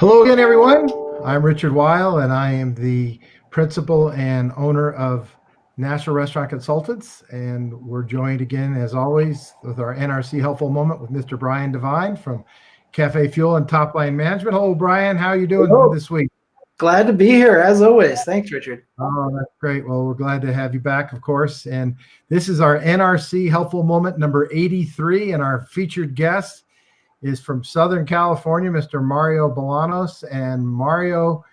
Hello again, everyone. I'm Richard Weil, and I am the principal and owner of National Restaurant Consultants. And we're joined again, as always, with our NRC Helpful Moment with Mr. Brian Devine from Cafe Fuel and Top Line Management. Hello, Brian. How are you doing this week? Glad to be here, as always. Thanks, Richard. Oh, that's great. Well, we're glad to have you back, of course. And this is our NRC Helpful Moment number 83, and our featured guest is from Southern California, Mr. Mario Bolanos. And Mario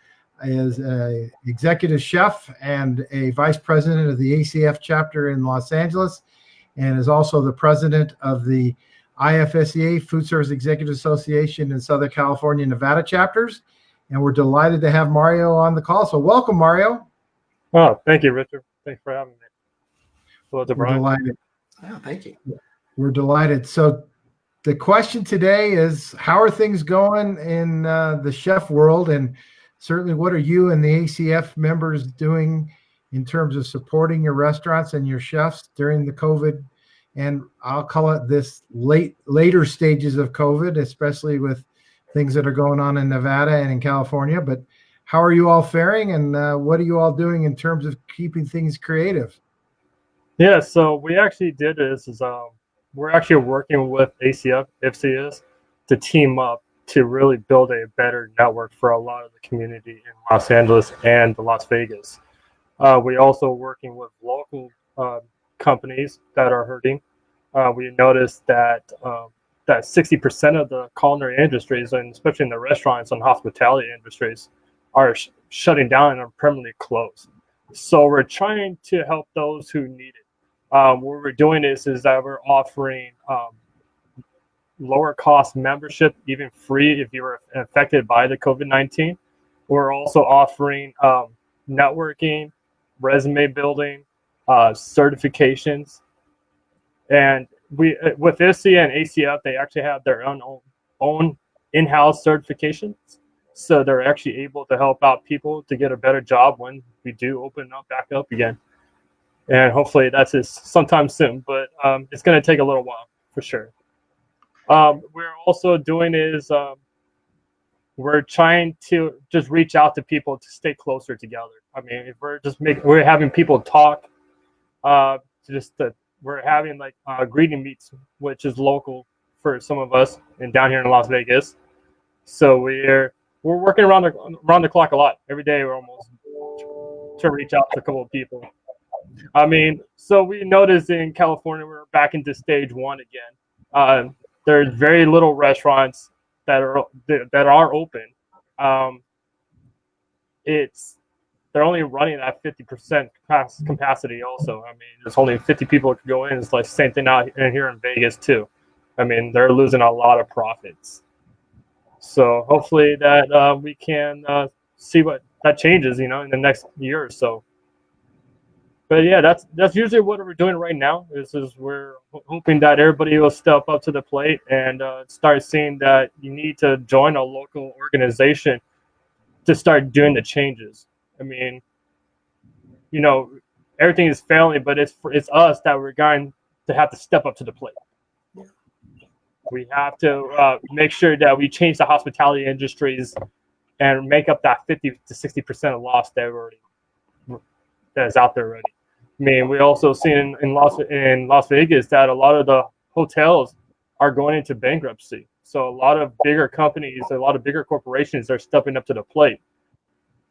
is an executive chef and a vice president of the ACF chapter in Los Angeles, and is also the president of the IFSEA Food Service Executive Association in Southern California, Nevada chapters. And we're delighted to have Mario on the call. So welcome, Mario. Oh, thank you, Richard. Thanks for having me. Hello to Brian. We're delighted. Oh, thank you. We're delighted. So the question today is, how are things going in the chef world? And certainly, what are you and the ACF members doing in terms of supporting your restaurants and your chefs during the COVID, and I'll call it this later stages of COVID, especially with things that are going on in Nevada and in California. But how are you all faring, and what are you all doing in terms of keeping things creative? Yeah, so we actually did this. We're actually working with ACF, ifseabranch, to team up to really build a better network for a lot of the community in Los Angeles and Las Vegas. We also working with local companies that are hurting. We noticed that 60% of the culinary industries, and especially in the restaurants and hospitality industries, are shutting down and are permanently closed. So we're trying to help those who need it. What we're doing is that we're offering lower cost membership, even free if you were affected by the COVID-19. We're also offering networking, resume building, certifications. And we, with IFSEA and ACF, they actually have their own in-house certifications. So they're actually able to help out people to get a better job when we do open up back up again. And hopefully that's sometime soon, but it's going to take a little while for sure. We're also doing is we're trying to just reach out to people to stay closer together. I mean, if we're having people talk, we're having like greeting meets, which is local for some of us and down here in Las Vegas. So we're working around the clock a lot. Every day we're almost to reach out to a couple of people. I mean, so we noticed in California we're back into stage one again. There's very little restaurants that are open. They're only running at 50% capacity. Also, I mean, there's only 50 people that can go in. It's like the same thing out here in Vegas too. I mean, they're losing a lot of profits. So hopefully that we can see what that changes, in the next year or so. But yeah, that's usually what we're doing right now. Is we're hoping that everybody will step up to the plate and start seeing that you need to join a local organization to start doing the changes. I mean, everything is failing, but it's us that we're going to have to step up to the plate. We have to make sure that we change the hospitality industries and make up that 50 to 60% of loss that is out there already. I mean, we also seen in Las Vegas that a lot of the hotels are going into bankruptcy. So a lot of bigger companies, a lot of bigger corporations are stepping up to the plate.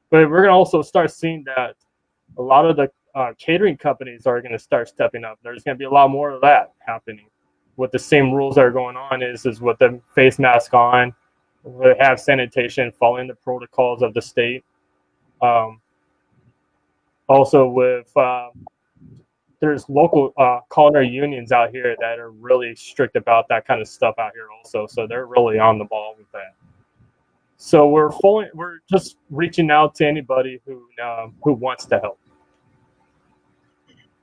But we're going to also start seeing that a lot of the catering companies are going to start stepping up. There's going to be a lot more of that happening. With the same rules that are going on is with the face mask on, we have sanitation, following the protocols of the state. Also with there's local culinary unions out here that are really strict about that kind of stuff out here also. So they're really on the ball with that. So we're just reaching out to anybody who wants to help.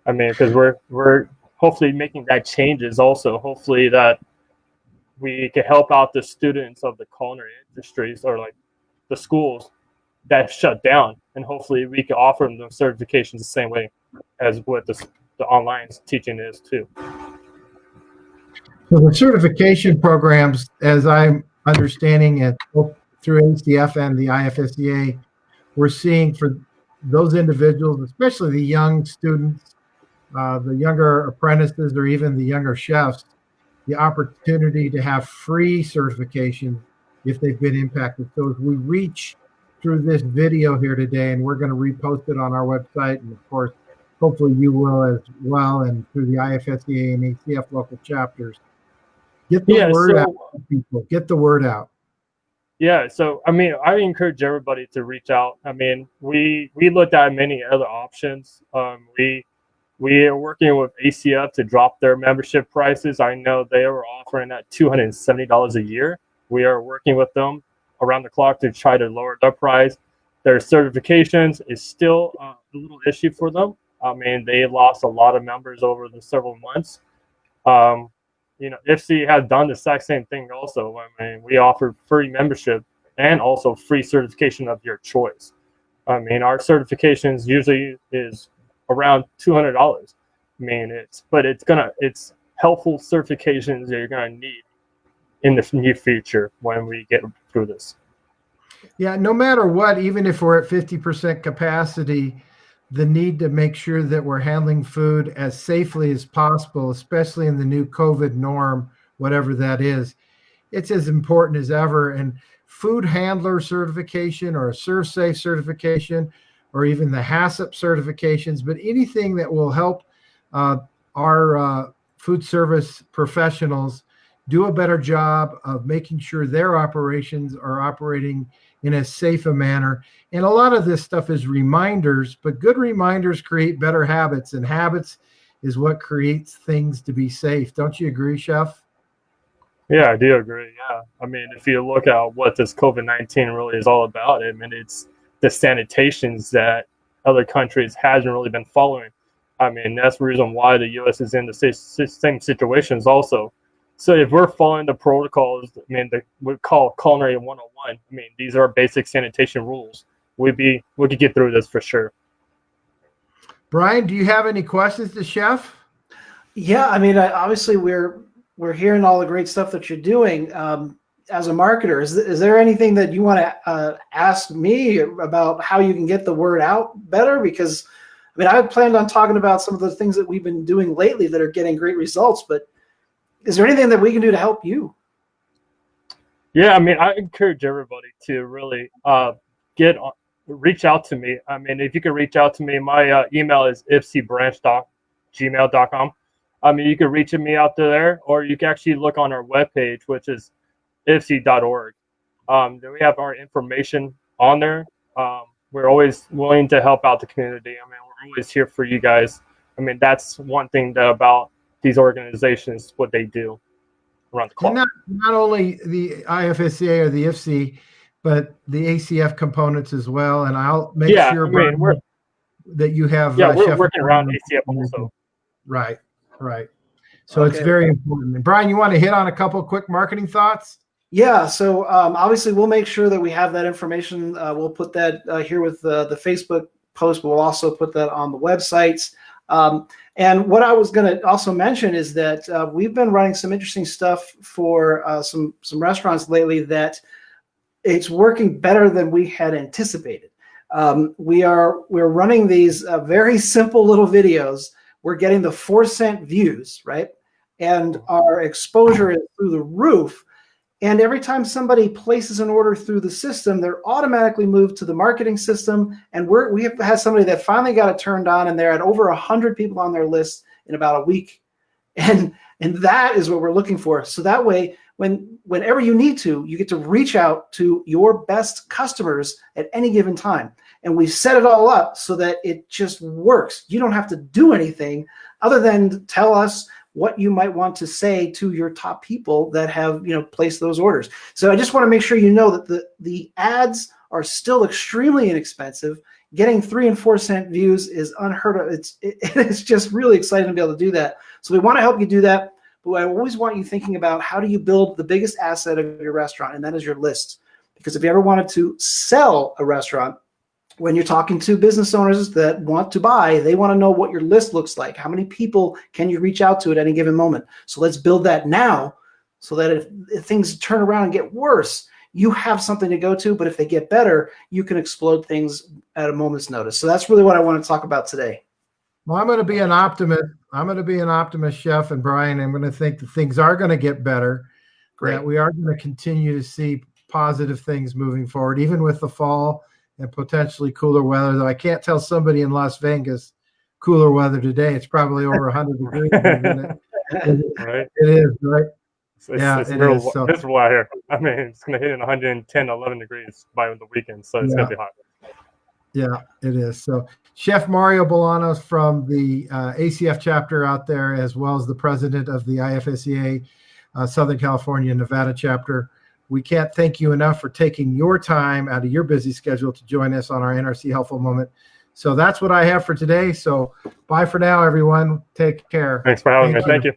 I mean, because we're hopefully making that changes also. Hopefully that we can help out the students of the culinary industries or like the schools that shut down, and hopefully we can offer them those certifications the same way as what the online teaching is too. So the certification programs, as I'm understanding it, through ACF and the IFSCA, we're seeing for those individuals, especially the young students, the younger apprentices, or even the younger chefs, the opportunity to have free certification if they've been impacted. So as we reach through this video here today, and we're going to repost it on our website, and of course, hopefully you will as well, and through the IFSCA and ACF local chapters, get the word out to people. Get the word out. Yeah, so I mean, I encourage everybody to reach out. I mean, we looked at many other options. We are working with ACF to drop their membership prices. I know they were offering at $270 a year. We are working with them around the clock to try to lower their price. Their certifications is still a little issue for them. I mean, they lost a lot of members over the several months. You know, IFSE has done the exact same thing also. I mean, we offer free membership and also free certification of your choice. I mean, our certifications usually is around $200. I mean, it's helpful certifications that you're gonna need in the near future when we get through this. Yeah, no matter what, even if we're at 50% capacity, the need to make sure that we're handling food as safely as possible, especially in the new COVID norm, whatever that is, it's as important as ever. And food handler certification or a ServSafe certification, or even the HACCP certifications, but anything that will help our food service professionals do a better job of making sure their operations are operating in as safe a manner. And a lot of this stuff is reminders, but good reminders create better habits, and habits is what creates things to be safe. Don't you agree, Chef? Yeah, I do agree. Yeah. I mean, if you look at what this COVID-19 really is all about, I mean, it's the sanitations that other countries hasn't really been following. I mean, that's the reason why the U.S. is in the same situations also. So if we're following the protocols, I mean, we call Culinary 101. I mean, these are basic sanitation rules. We could get through this for sure. Brian, do you have any questions to Chef? Yeah, I mean, obviously we're hearing all the great stuff that you're doing. As a marketer, is there anything that you want to ask me about how you can get the word out better? Because, I mean, I planned on talking about some of the things that we've been doing lately that are getting great results, but is there anything that we can do to help you? Yeah, I mean, I encourage everybody to really reach out to me. I mean, if you can reach out to me, my email is ifseabranch.gmail.com. I mean, you can reach me out there, or you can actually look on our webpage, which is ifse.org. We have our information on there. We're always willing to help out the community. I mean, we're always here for you guys. I mean, that's one thing about these organizations, what they do around the clock. And not only the IFSCA or the IFSE, but the ACF components as well. And I'll make sure, I mean, that you have. We're working around ACF also. Right. So okay. It's very important. And Brian, you want to hit on a couple of quick marketing thoughts? Yeah. So obviously, we'll make sure that we have that information. We'll put that here with the Facebook post, but we'll also put that on the websites. And what I was going to also mention is that we've been running some interesting stuff for some restaurants lately that it's working better than we had anticipated. We're running these very simple little videos. We're getting the 4-cent views, right? And our exposure is through the roof. And every time somebody places an order through the system, they're automatically moved to the marketing system. And we have had somebody that finally got it turned on, and they're at over 100 people on their list in about a week. And that is what we're looking for. So that way, whenever you need to, you get to reach out to your best customers at any given time. And we've set it all up so that it just works. You don't have to do anything other than tell us what you might want to say to your top people that have, placed those orders. So I just want to make sure you know that the ads are still extremely inexpensive. Getting 3 and 4 cent views is unheard of. It's just really exciting to be able to do that. So we want to help you do that. But I always want you thinking about how do you build the biggest asset of your restaurant, and that is your list. Because if you ever wanted to sell a restaurant, when you're talking to business owners that want to buy, they want to know what your list looks like. How many people can you reach out to at any given moment? So let's build that now so that if things turn around and get worse, you have something to go to. But if they get better, you can explode things at a moment's notice. So that's really what I want to talk about today. Well, I'm going to be an optimist. I'm going to be an optimist, Chef, and Brian. I'm going to think that things are going to get better. Great. That we are going to continue to see positive things moving forward, even with the fall and potentially cooler weather. Though I can't tell somebody in Las Vegas cooler weather today. It's probably over 100 degrees in a minute. Right. It is, right? It's it real is. So, miserable out here. I mean, it's going to hit in 110, 11 degrees by the weekend, so it's going to be hot. Yeah, it is. So Chef Mario Bolanos from the ACF chapter out there, as well as the president of the IFSEA Southern California, Nevada chapter. We can't thank you enough for taking your time out of your busy schedule to join us on our NRC Helpful Moment. So that's what I have for today. So bye for now, everyone. Take care. Thanks for having me. Thank you.